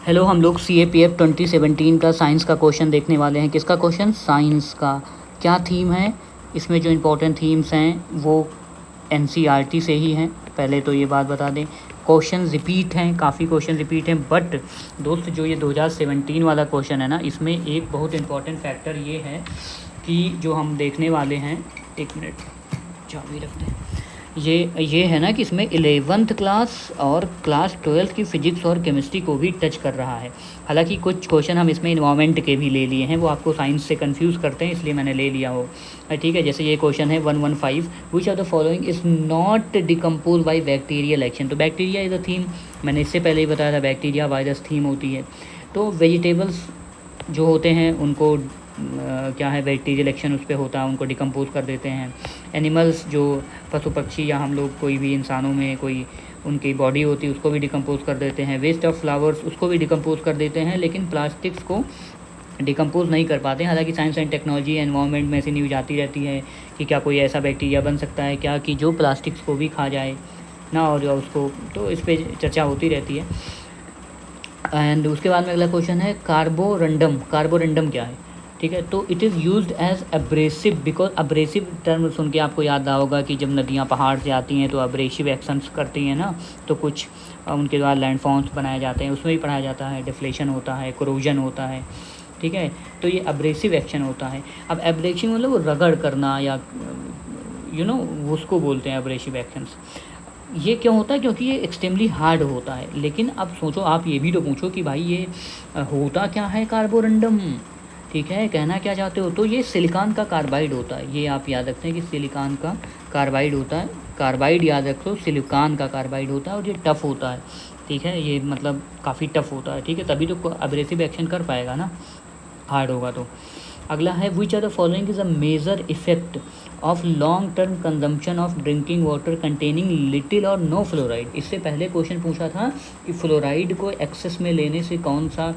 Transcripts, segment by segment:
Hello, हम लोग CAPF 2017 का साइंस का क्वेश्चन देखने वाले हैं। किसका क्वेश्चन? साइंस का। क्या थीम है? इसमें जो इम्पोर्टेंट थीम्स हैं वो NCERT से ही हैं, पहले तो ये बात बता दें। क्वेश्चन रिपीट हैं, काफ़ी क्वेश्चन रिपीट हैं, बट दोस्त जो ये 2017 वाला क्वेश्चन है ना, इसमें एक बहुत इम्पॉर्टेंट फैक्टर ये है कि जो हम देखने वाले हैं, एक मिनट चाबी रखते हैं, ये है ना कि इसमें 11th क्लास और क्लास 12th की फ़िज़िक्स और केमिस्ट्री को भी टच कर रहा है। हालांकि कुछ क्वेश्चन हम इसमें इन्वायरमेंट के भी ले लिए हैं, वो आपको साइंस से कंफ्यूज करते हैं, इसलिए मैंने ले लिया हो। ठीक है, जैसे ये क्वेश्चन है 115, which of the following is not decompose by bacterial action. तो बैक्टीरिया इज़ अ थीम, मैंने इससे पहले ही बताया था, बैक्टीरिया वायरस थीम होती है। तो वेजिटेबल्स जो होते हैं उनको क्या है, बैक्टीरियल एक्शन उस पर होता है, उनको डिकम्पोज कर देते हैं। एनिमल्स जो पशु पक्षी या हम लोग कोई भी इंसानों में कोई उनकी बॉडी होती है उसको भी डिकम्पोज कर देते हैं। वेस्ट ऑफ फ्लावर्स उसको भी डिकम्पोज कर देते हैं, लेकिन प्लास्टिक्स को डिकम्पोज नहीं कर पाते। हालांकि साइंस एंड टेक्नोलॉजी एनवायरनमेंट में ऐसी न्यूज आती रहती है कि क्या कोई ऐसा बैक्टीरिया बन सकता है क्या कि जो प्लास्टिक्स को भी खा जाए ना, और उसको, तो इस पर चर्चा होती रहती है। एंड उसके बाद में अगला क्वेश्चन है कार्बोरंडम। कार्बोरंडम क्या है? ठीक है, तो it is used as abrasive, because abrasive term सुन के आपको याद रहा होगा कि जब नदियाँ पहाड़ से आती हैं तो अब्रेसिव एक्शंस करती हैं ना, तो कुछ उनके द्वारा लैंडफॉर्म्स बनाए जाते हैं, उसमें भी पढ़ाया जाता है, डिफ्लेशन होता है, क्रोजन होता है। ठीक है, तो ये अब्रेसिव एक्शन होता है। अब एब्रेसिव मतलब वो रगड़ करना या उसको बोलते हैं अब्रेसिव एक्शंस। ये क्यों होता है? क्योंकि ये एक्सट्रीमली हार्ड होता है। लेकिन अब सोचो, आप ये भी तो पूछो कि भाई ये होता क्या है कार्बोरंडम। ठीक है, कहना क्या चाहते हो? तो ये सिलिकॉन का कार्बाइड होता है, ये आप याद रखते हैं कि सिलिकॉन का कार्बाइड होता है। कार्बाइड याद रखो, सिलिकॉन का कार्बाइड होता है, और ये टफ़ होता है। ठीक है, ये मतलब काफ़ी टफ़ होता है। ठीक है, तभी तो अब्रेसिव एक्शन कर पाएगा ना, हार्ड होगा तो। अगला है which are the following is a major effect of long term consumption of drinking water containing little और नो फ्लोराइड। इससे पहले क्वेश्चन पूछा था कि फ्लोराइड को एक्सेस में लेने से कौन सा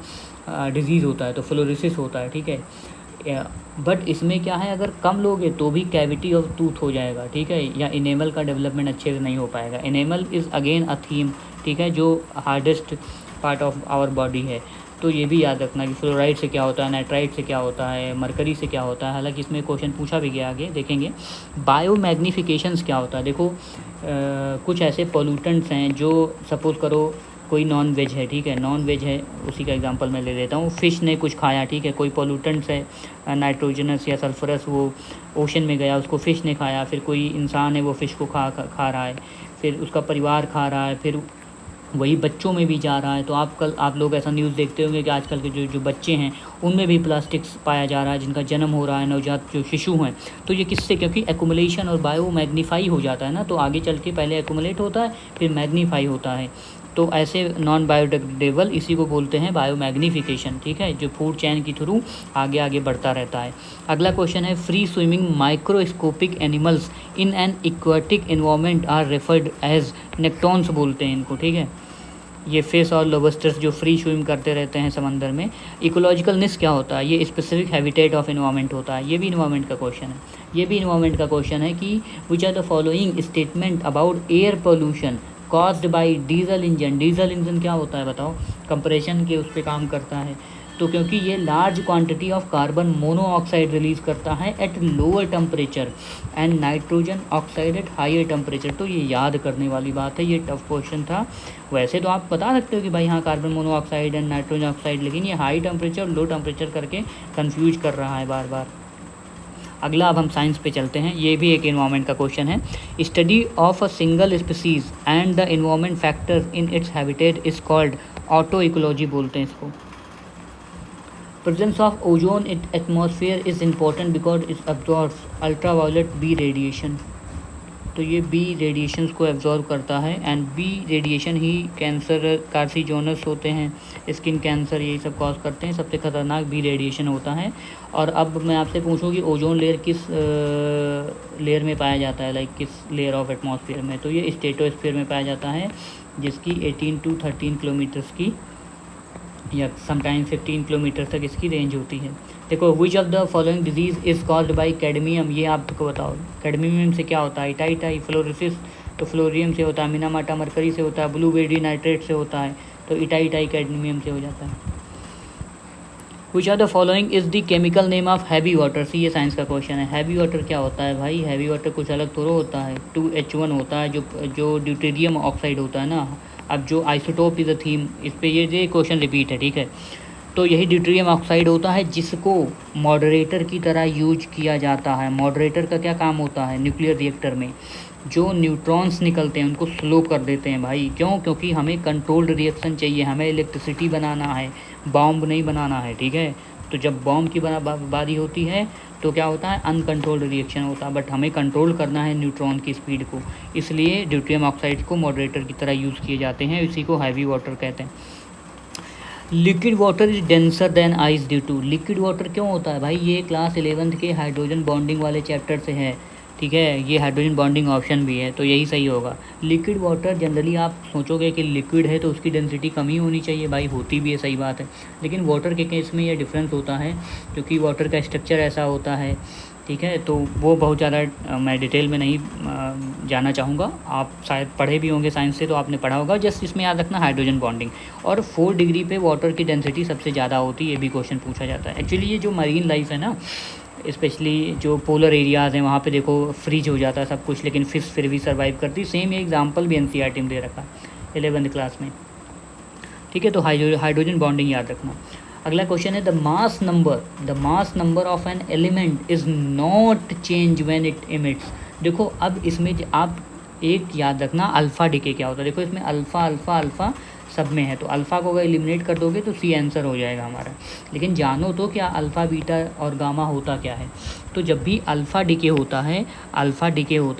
डिजीज़ होता है, तो फ्लोरोसिस होता है। ठीक है, बट इसमें क्या है, अगर कम लोगे तो भी कैविटी ऑफ टूथ हो जाएगा। ठीक है, या इनेमल का डेवलपमेंट अच्छे से नहीं हो पाएगा। Enamel is again a theme, ठीक है, जो hardest part of our body है। तो ये भी याद रखना कि फ्लोराइड से क्या होता है, नाइट्राइड से क्या होता है, मरकरी से क्या होता है। हालांकि इसमें क्वेश्चन पूछा भी गया, आगे देखेंगे। बायो मैग्नीफिकेशंस क्या होता है? देखो कुछ ऐसे पोल्यूटेंट्स हैं जो, सपोज़ करो कोई नॉन वेज है, ठीक है, नॉन वेज है, उसी का एग्जांपल मैं ले लेता हूँ। फ़िश ने कुछ खाया, ठीक है, कोई पोल्यूटेंट्स है नाइट्रोजनस या सल्फरस, वो ओशन में गया, उसको फ़िश ने खाया। फिर कोई इंसान है, वो फ़िश को खा रहा है, फिर उसका परिवार खा रहा है, फिर वही बच्चों में भी जा रहा है। तो आप लोग ऐसा न्यूज़ देखते होंगे कि आजकल के जो बच्चे हैं उनमें भी प्लास्टिक्स पाया जा रहा है, जिनका जन्म हो रहा है, नवजात जो शिशु हैं। तो ये किससे? क्योंकि एक्यूमुलेशन और बायो मैग्नीफाई हो जाता है ना, तो आगे चल के पहले एक्यूमुलेट होता है फिर मैग्नीफाई होता है। तो ऐसे नॉन बायोडिग्रेडेबल, इसी को बोलते हैं बायो मैग्नीफिकेशन। ठीक है, जो फूड चैन के थ्रू आगे आगे बढ़ता रहता है। अगला क्वेश्चन है free swimming microscopic animals in an aquatic environment are referred as nektons बोलते हैं इनको। ठीक है, ये फिश और लोबस्टर्स जो फ्री स्विम करते रहते हैं समंदर में। इकोलॉजिकलनेस क्या होता है? ये स्पेसिफिक हैबिटेट ऑफ एनवायरनमेंट होता है। ये भी एनवायरनमेंट का क्वेश्चन है। ये भी एनवायरनमेंट का क्वेश्चन है कि which are the following statement about air pollution caused by diesel engine. Diesel engine क्या होता है बताओ? कंप्रेशन के उस पर काम करता है। तो क्योंकि ये large quantity of carbon monoxide release करता है at lower temperature and nitrogen oxide at higher temperature. तो ये याद करने वाली बात है, ये टफ क्वेश्चन था। वैसे तो आप बता सकते हो कि भाई हाँ carbon monoxide and nitrogen oxide, लेकिन ये हाई टेम्परेचर लो टेम्परेचर करके कंफ्यूज कर रहा है बार बार। अगला अब हम साइंस पे चलते हैं, ये भी एक इन्वायरमेंट का क्वेश्चन है। Study of a single species and the environment factor in its habitat is called auto ecology बोलते हैं इसको। Presence of ozone in atmosphere is important because it absorbs ultraviolet B radiation। तो ये B radiations को absorb करता है, and B radiation ही cancer carcinogenous होते हैं, स्किन कैंसर, यही सब कॉज करते हैं। सबसे खतरनाक बी रेडिएशन होता है। और अब मैं आपसे पूछूं कि ओजोन लेयर किस लेयर में पाया जाता है, लाइक किस लेयर ऑफ एटमॉस्फेयर में? तो ये स्ट्रेटोस्फीयर में पाया जाता है, जिसकी 18 to 13 किलोमीटर्स की या समटाइम 15 किलोमीटर तक इसकी रेंज होती है। देखो which of the following disease is caused by cadmium. ये आपको बताओ कैडमियम से क्या होता है? टाई फ्लोरोसिस, तो फ्लोरियम से होता है। मिनामाटा मरकरी से होता है। ब्लूबेरी नाइट्रेट से होता है। तो इटाई कैडमियम से हो जाता है। Which are the following is the chemical name of heavy water. See ये साइंस का क्वेश्चन है। हैवी वाटर क्या होता है भाई? हैवी वाटर कुछ अलग थोड़ा होता है, 2H1 होता है जो ड्यूटेरियम ऑक्साइड होता है ना। अब जो आइसोटोप इज़ अ थीम, इस पर ये क्वेश्चन रिपीट है, ठीक है। तो यही ड्यूटेरियम ऑक्साइड होता है जिसको मॉडरेटर की तरह यूज किया जाता है। मॉडरेटर का क्या काम होता है न्यूक्लियर रिएक्टर में? जो न्यूट्रॉन्स निकलते हैं उनको स्लो कर देते हैं भाई। क्यों? क्योंकि हमें कंट्रोल्ड रिएक्शन चाहिए, हमें इलेक्ट्रिसिटी बनाना है, बॉम्ब नहीं बनाना है, ठीक है। तो जब बॉम्ब की बारी होती है तो क्या होता है? अनकंट्रोल्ड रिएक्शन होता है, बट हमें कंट्रोल करना है न्यूट्रॉन की स्पीड को, इसलिए ड्यूटेरियम ऑक्साइड को मॉडरेटर की तरह यूज़ किए जाते हैं। इसी को हैवी वाटर कहते हैं। Liquid water is denser than ice due to. Liquid water क्यों होता है भाई? ये क्लास 11th के हाइड्रोजन बॉन्डिंग वाले चैप्टर से है, ठीक है। ये हाइड्रोजन बॉन्डिंग ऑप्शन भी है, तो यही सही होगा। लिक्विड वाटर जनरली आप सोचोगे कि लिक्विड है तो उसकी डेंसिटी कम ही होनी चाहिए भाई, होती भी है, सही बात है। लेकिन वाटर के केस में ये डिफरेंस होता है क्योंकि वाटर का स्ट्रक्चर ऐसा होता है, ठीक है। तो वो बहुत ज़्यादा मैं डिटेल में नहीं जाना चाहूँगा। आप शायद पढ़े भी होंगे साइंस से, तो आपने पढ़ा होगा। जस्ट इसमें याद रखना हाइड्रोजन बॉन्डिंग। और 4 डिग्री पे वाटर की डेंसिटी सबसे ज़्यादा होती है, ये भी क्वेश्चन पूछा जाता है। एक्चुअली ये जो मरीन लाइफ है ना, स्पेशली जो पोलर एरियाज़ हैं वहाँ पे देखो फ्रीज हो जाता है सब कुछ, लेकिन फिश फिर भी सर्वाइव करती। सेम ये एग्जांपल भी NCERT में दे रखा 11th क्लास में, ठीक है। तो हाइड्रोजन बॉन्डिंग याद रखना। अगला क्वेश्चन है the mass number of an element is not change when it emits. देखो अब इसमें आप एक याद रखना, अल्फ़ा डिके क्या होता है। देखो इसमें अल्फ़ा अल्फ़ा अल्फ़ा सब में है, तो अल्फ़ा को अगर एलिमिनेट कर दोगे तो C आंसर हो जाएगा हमारा। लेकिन जानो तो क्या अल्फ़ा बीटा और गामा होता क्या है। तो जब भी अल्फ़ा डिके होता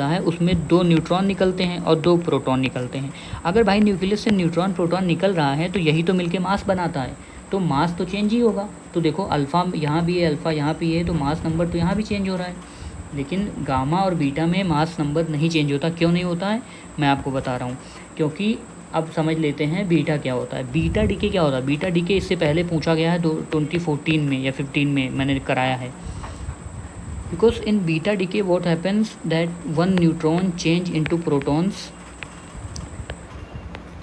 है उसमें 2 न्यूट्रॉन निकलते हैं और 2 प्रोटॉन निकलते हैं। अगर भाई न्यूक्लियस से न्यूट्रॉन प्रोटॉन निकल रहा है तो यही तो मिलके मास बनाता है, तो मास तो चेंज ही होगा। तो देखो अल्फ़ा यहाँ भी है, अल्फ़ा यहाँ भी है, तो मास नंबर तो यहाँ भी चेंज हो रहा है। लेकिन गामा और बीटा में मास नंबर नहीं चेंज होता। क्यों नहीं होता है मैं आपको बता रहा हूँ। क्योंकि अब समझ लेते हैं बीटा क्या होता है। बीटा डीके क्या होता है? बीटा डीके इससे पहले पूछा गया है 2014 में या 15 में मैंने कराया है। Because in beta decay what happens that 1 neutron change into protons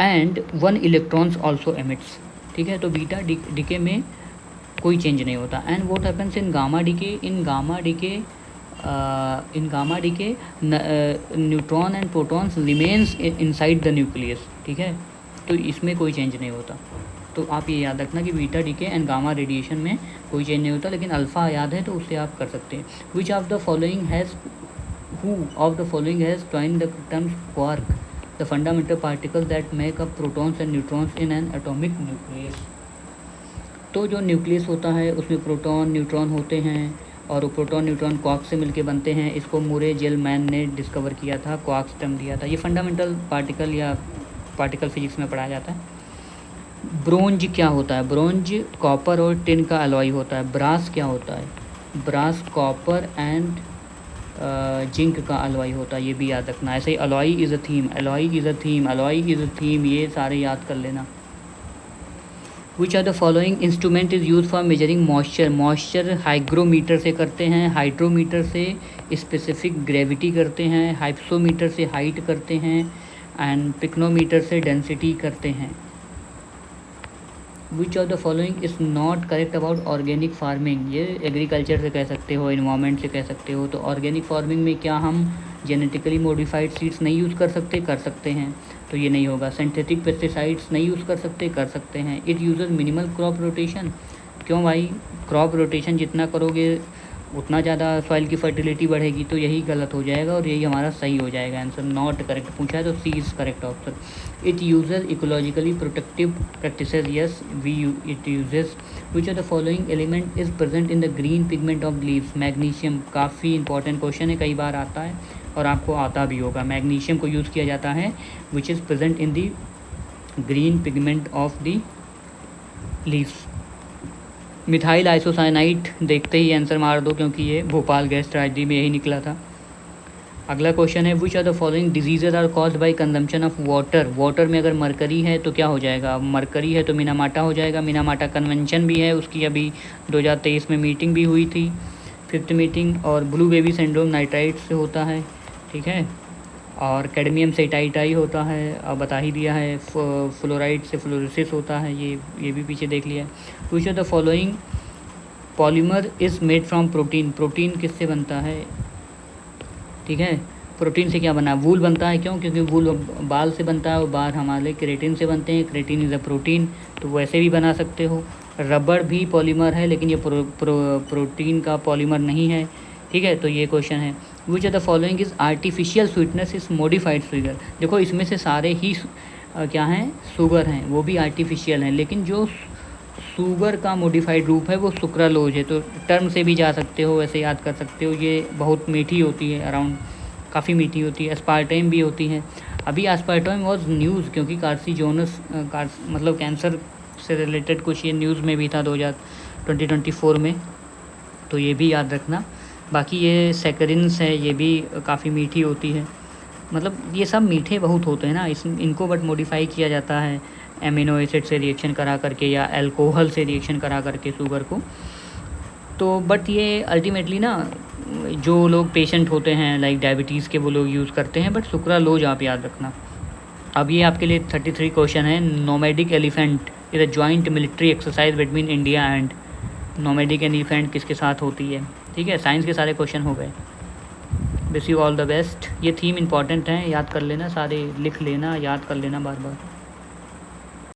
and 1 electrons also emits, ठीक है। तो बीटा डीके में कोई चेंज नहीं होता। And what happens in gamma decay? In gamma decay neutron and protons remains inside the nucleus, ठीक है। तो इसमें कोई चेंज नहीं होता। तो आप ये याद रखना कि beta decay and gamma radiation में कोई चेंज नहीं होता। लेकिन अल्फ़ा याद है तो उससे आप कर सकते हैं। Which of the following has joined the terms quark, the fundamental particles that make up protons and neutrons in an atomic nucleus. तो जो न्यूक्लियस होता है उसमें प्रोटॉन न्यूट्रॉन होते हैं और वो प्रोटॉन न्यूट्रॉन क्वार्क से मिलके बनते हैं। इसको मुरे जेलमैन ने डिस्कवर किया था, क्वार्क टर्म दिया था। ये फंडामेंटल पार्टिकल या पार्टिकल फिजिक्स में पढ़ाया जाता है। ब्रोंज क्या होता है? ब्रोंज कॉपर और टिन का अलॉय होता है। ब्रास क्या होता है? ब्रास कॉपर एंड जिंक का अलॉय होता है, ये भी याद रखना। ऐसे ही अलॉय इज़ अ थीम, ये सारे याद कर लेना। Which are the following instrument is use for measuring moisture hygrometer से करते हैं, हाइड्रोमीटर से स्पेसिफिक ग्रेविटी करते हैं, हाइप्सोमीटर से हाइट करते हैं एंड पिक्नोमीटर से डेंसिटी करते हैं। Which of the following is not correct about organic farming? ये एग्रीकल्चर से कह सकते हो, इन्वायरमेंट से कह सकते हो। तो ऑर्गेनिक फार्मिंग में क्या हम जेनेटिकली मॉडिफाइड सीड्स नहीं यूज़ कर सकते हैं, तो ये नहीं होगा। सिंथेटिक पेस्टिसाइड्स नहीं यूज़ कर सकते हैं। It uses minimal crop rotation. क्यों भाई? क्रॉप रोटेशन जितना करोगे उतना ज़्यादा सॉइल की फर्टिलिटी बढ़ेगी, तो यही गलत हो जाएगा और यही हमारा सही हो जाएगा आंसर। नॉट करेक्ट पूछा है तो C is correct option. It uses ecologically protective practices, yes it uses. Which of the following element is present in the green pigment of leaves? Magnesium, काफ़ी इंपॉर्टेंट क्वेश्चन है, कई बार आता है और आपको आता भी होगा। मैग्नीशियम को यूज़ किया जाता है which is present in the green pigment of the leaves. Methyl isocyanide देखते ही आंसर मार दो, क्योंकि ये भोपाल गैस ट्रेजेडी में यही निकला था। अगला क्वेश्चन है which are the following diseases are caused by consumption of water में अगर मरकरी है तो क्या हो जाएगा? मरकरी है तो मिनामाटा हो जाएगा। मिनामाटा कन्वेंशन भी है, उसकी अभी 2023 में मीटिंग भी हुई थी, 5th मीटिंग। और ब्लू बेबी सिंड्रोम नाइट्राइट से होता है, ठीक है। और कैडमियम से टाई होता है, अब बता ही दिया है। फ्लोराइड से फ्लोरोसिस होता है, ये भी पीछे देख लिया है। Which of the following polymer is made from protein, protein किससे बनता है, ठीक है। प्रोटीन से क्या बना है, वूल बनता है, क्यों, क्योंकि वूल बाल से बनता है और बाल हमारे केराटिन से बनते हैं, केराटिन इज़ अ प्रोटीन, तो वैसे भी बना सकते हो। रबड़ भी पॉलीमर है, लेकिन ये प्रोटीन का पॉलीमर नहीं है, ठीक है। तो ये क्वेश्चन है। Which of the following is artificial sweetness is modified sugar, देखो इसमें से सारे ही क्या हैं, शुगर हैं, वो भी आर्टिफिशियल हैं, लेकिन जो शुगर का मॉडिफाइड रूप है वो सुक्रालोज है। तो टर्म से भी जा सकते हो, वैसे याद कर सकते हो। ये बहुत मीठी होती है, अराउंड काफ़ी मीठी होती है। एस्पार्टेम भी होती है। अभी एस्पार्टेम वॉज न्यूज़, क्योंकि कार्सिनोजेनस मतलब कैंसर से रिलेटेड कुछ ये न्यूज़ में भी था 2024 में, तो ये भी याद रखना। बाकी ये सैकरिन्स है, ये भी काफ़ी मीठी होती है। मतलब ये सब मीठे बहुत होते हैं ना, इनको बट मॉडिफाई किया जाता है एमिनो एसिड से रिएक्शन करा करके या अल्कोहल से रिएक्शन करा करके शुगर को। तो बट ये अल्टीमेटली ना जो लोग पेशेंट होते हैं लाइक डायबिटीज़ के, वो लोग यूज़ करते हैं, बट सुक्रालोज आप याद रखना। अब ये आपके लिए 33 क्वेश्चन है। Nomadic elephant is a joint military exercise between India and, nomadic elephant किसके साथ होती है, ठीक है। साइंस के सारे क्वेश्चन हो गए। Wish you all the best. ये थीम इंपॉर्टेंट है, याद कर लेना, सारे लिख लेना, याद कर लेना बार बार।